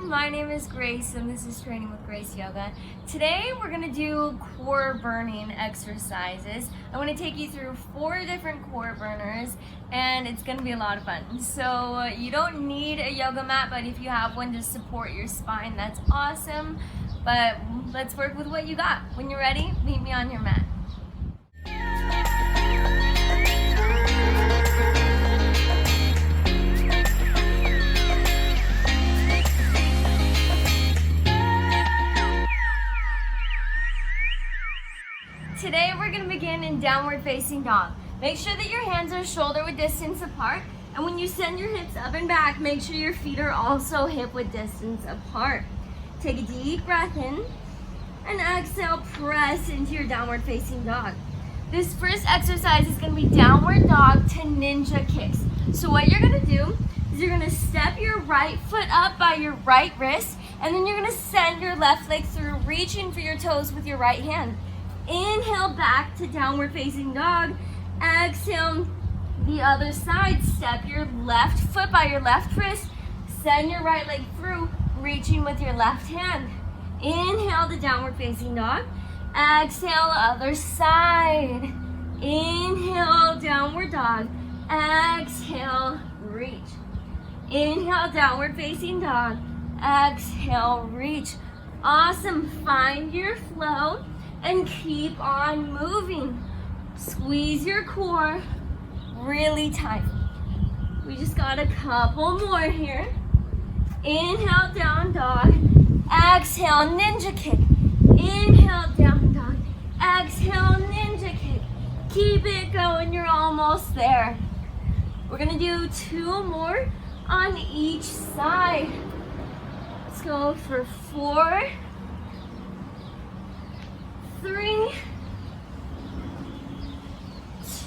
everyone, my name is Grace and this is Training with Grace Yoga. Today we're going to do core burning exercises. I want to take you through 4 different core burners and it's going to be a lot of fun. So you don't need a yoga mat, but if you have one to support your spine, that's awesome. But let's work with what you got. When you're ready, meet me on your mat. Today we're going to begin in downward facing dog. Make sure that your hands are shoulder width distance apart, and when you send your hips up and back, make sure your feet are also hip width distance apart. Take a deep breath in and exhale, press into your downward facing dog. This first exercise is going to be downward dog to ninja kicks. So what you're going to do is you're going to step your right foot up by your right wrist, and then you're going to send your left leg through, reaching for your toes with your right hand. Inhale back to downward facing dog. Exhale the other side. Step your left foot by your left wrist. Send your right leg through, reaching with your left hand. Inhale the downward facing dog. Exhale other side. Inhale downward dog. Exhale reach. Inhale downward facing dog. Exhale reach. Awesome. Find your flow and keep on moving. Squeeze your core really tight. We just got a couple more here. Inhale, down dog. Exhale, ninja kick. Inhale, down dog. Exhale, ninja kick. Keep it going, you're almost there. We're gonna do 2 more on each side. Let's go for 4, 3,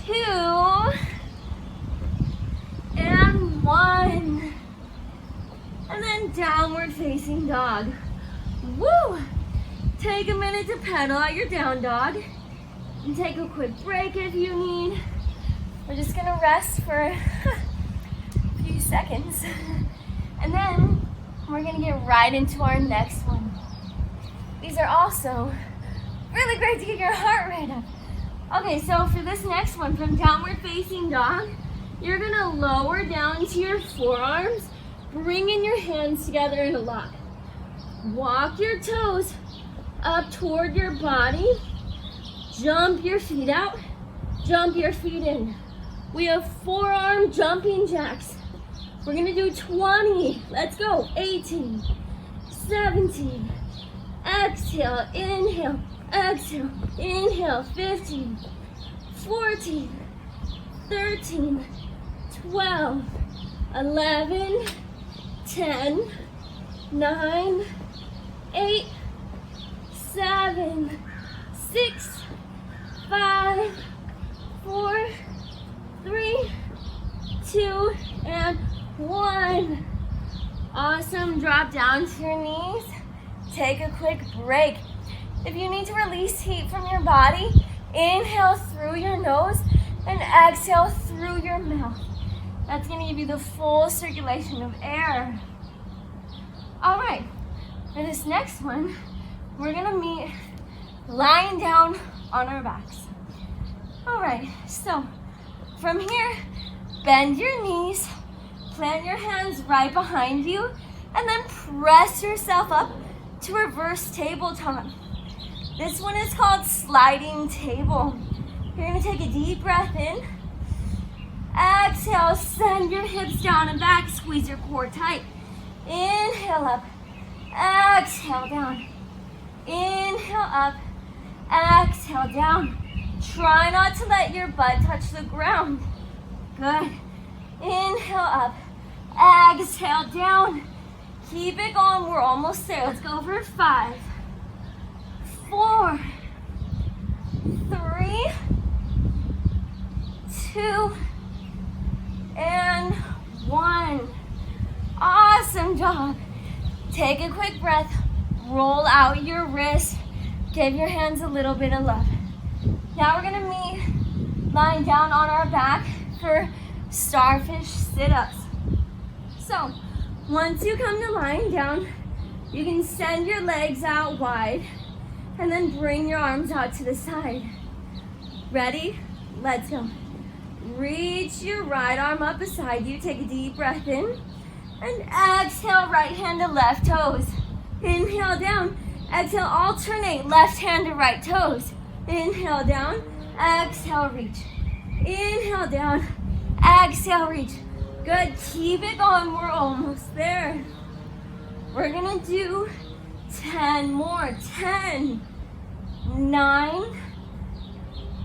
2, and 1. And then downward facing dog. Woo! Take a minute to pedal out your down dog. And take a quick break if you need. We're just gonna rest for a few seconds. And then we're gonna get right into our next one. These are also really great to get your heart rate up. Okay, so for this next one, from downward facing dog, you're gonna lower down to your forearms, bringing your hands together in a lock. Walk your toes up toward your body, jump your feet out, jump your feet in. We have forearm jumping jacks. We're gonna do 20, let's go, 18, 17, exhale, inhale, exhale, inhale, 15, 14, 13, 12, 11, 10, 9, 8, 7, 6, 5, 4, 3, 2, and 1. Awesome, drop down to your knees. Take a quick break. If you need to release heat from your body, inhale through your nose and exhale through your mouth. That's going to give you the full circulation of air. All right, for this next one, we're going to meet lying down on our backs. All right, so from here, bend your knees, plant your hands right behind you, and then press yourself up to reverse tabletop. This one is called sliding table. You're gonna take a deep breath in. Exhale, send your hips down and back, squeeze your core tight. Inhale up, exhale down. Inhale up, exhale down. Try not to let your butt touch the ground. Good. Inhale up, exhale down. Keep it going, we're almost there. Let's go for 5, 4, 3, 2, and 1. Awesome job. Take a quick breath, roll out your wrists, give your hands a little bit of love. Now we're gonna meet lying down on our back for starfish sit-ups. So once you come to lying down, You can send your legs out wide and then bring your arms out to the side. Ready? Let's go. Reach your right arm up beside you. Take a deep breath in. And exhale, right hand to left toes. Inhale down. Exhale, alternate left hand to right toes. Inhale down. Exhale, reach. Inhale down. Exhale, reach. Good. Keep it going. We're almost there. We're going to do 10 more. 10, 9,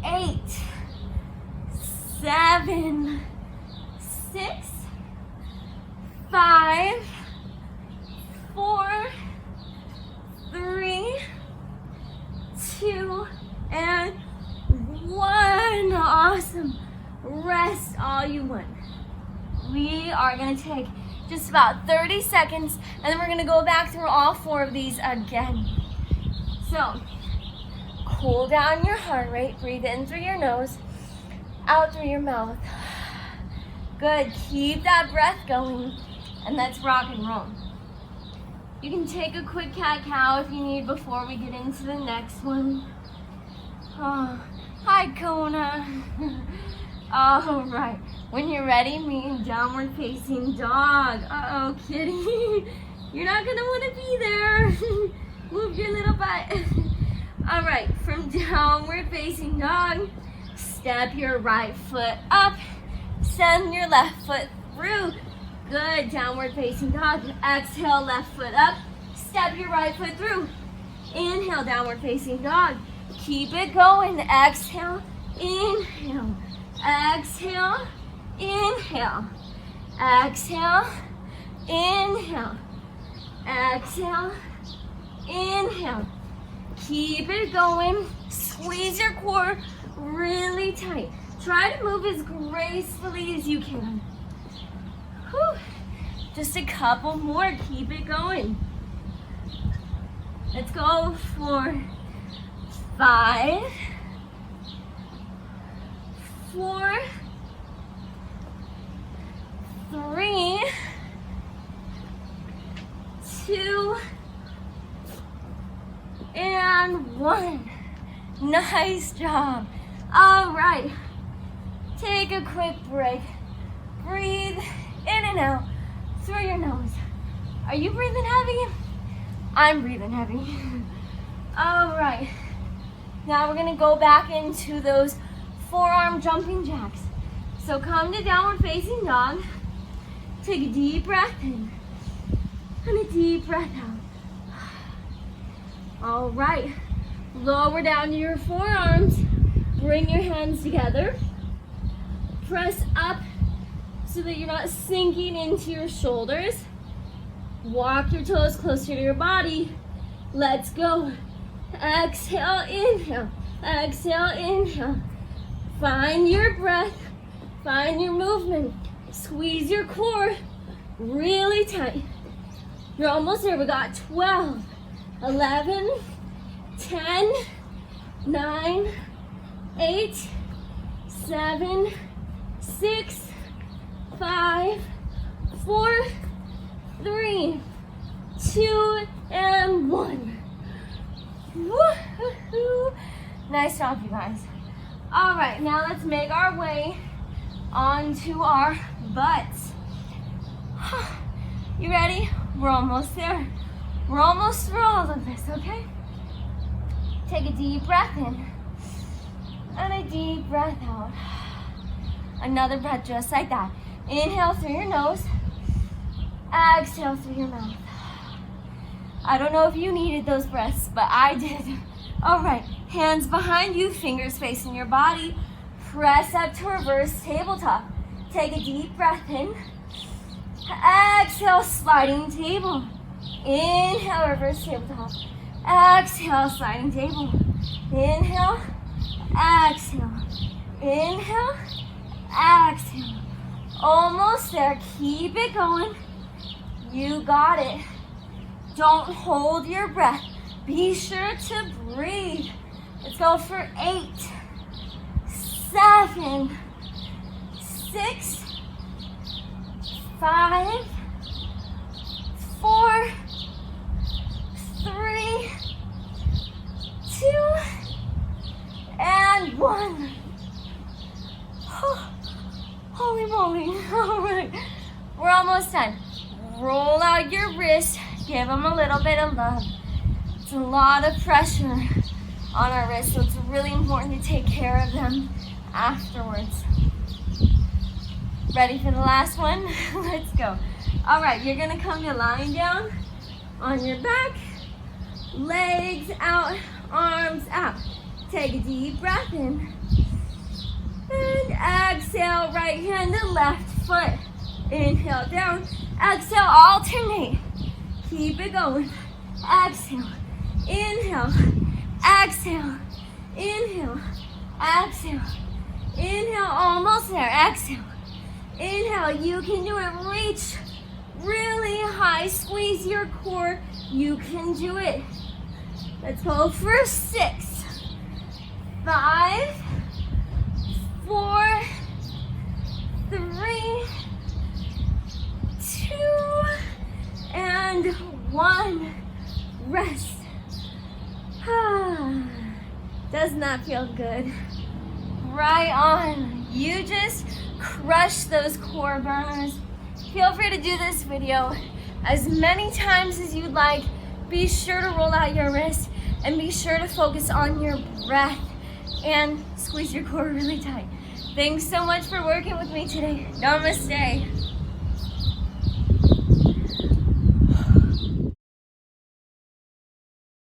8, 7, 6, 5, 4, 3, 2, and 1. Awesome. Rest all you want. We are going to take just about 30 seconds, and then we're going to go back through all 4 of these again. So, cool down your heart rate. Breathe in through your nose, out through your mouth. Good. Keep that breath going, and let's rock and roll. You can take a quick cat-cow if you need before we get into the next one. Oh, hi, Kona. All right. When you're ready, meet downward facing dog. Uh-oh, kitty. You're not gonna wanna be there. Move your little butt. All right, from downward facing dog, step your right foot up, send your left foot through. Good, downward facing dog. Exhale, left foot up, step your right foot through. Inhale, downward facing dog. Keep it going. Exhale, inhale. Exhale, inhale. Exhale, inhale. Exhale, inhale. Keep it going. Squeeze your core really tight. Try to move as gracefully as you can. Whew. Just a couple more. Keep it going. Let's go for 5, 4, 3, 2, and 1. Nice job. All right. Take a quick break. Breathe in and out through your nose. Are you breathing heavy? I'm breathing heavy. All right. Now we're gonna go back into those forearm jumping jacks. So come to downward facing dog. Take a deep breath in and a deep breath out. All right. Lower down to your forearms. Bring your hands together. Press up so that you're not sinking into your shoulders. Walk your toes closer to your body. Let's go. Exhale, inhale. Exhale, inhale. Find your breath. Find your movement. Squeeze your core really tight. You're almost there. We got 12, 11, 10, 9, 8, 7, 6, 5, 4, 3, 2, and 1. Woo-hoo-hoo. Nice job, you guys. All right, now let's make our way onto our butts. You ready? We're almost there. We're almost through all of this, okay? Take a deep breath in and a deep breath out. Another breath just like that. Inhale through your nose. Exhale through your mouth. I don't know if you needed those breaths, but I did. All right, hands behind you, fingers facing your body. Press up to reverse tabletop. Take a deep breath in. Exhale, sliding table. Inhale, reverse tabletop. Exhale, sliding table. Inhale, exhale. Inhale, exhale. Almost there. Keep it going. You got it. Don't hold your breath. Be sure to breathe. Let's go for 8, 7, 6, 5, 4, out your wrists. Give them a little bit of love. It's a lot of pressure on our wrists, so it's really important to take care of them afterwards. Ready for the last one? Let's go. All right, you're gonna come to lying down on your back, legs out, arms out. Take a deep breath in. And exhale, right hand to left foot. Inhale down, exhale, alternate. Keep it going. Exhale, inhale, exhale, inhale, exhale, inhale, almost there, exhale, inhale, you can do it, reach really high, squeeze your core, you can do it. Let's go for 6, 5, 4, 3, 2, and 1. Rest. Doesn't that feel good? Right on. You just crushed those core burners. Feel free to do this video as many times as you'd like. Be sure to roll out your wrist and be sure to focus on your breath and squeeze your core really tight. Thanks so much for working with me today. Namaste.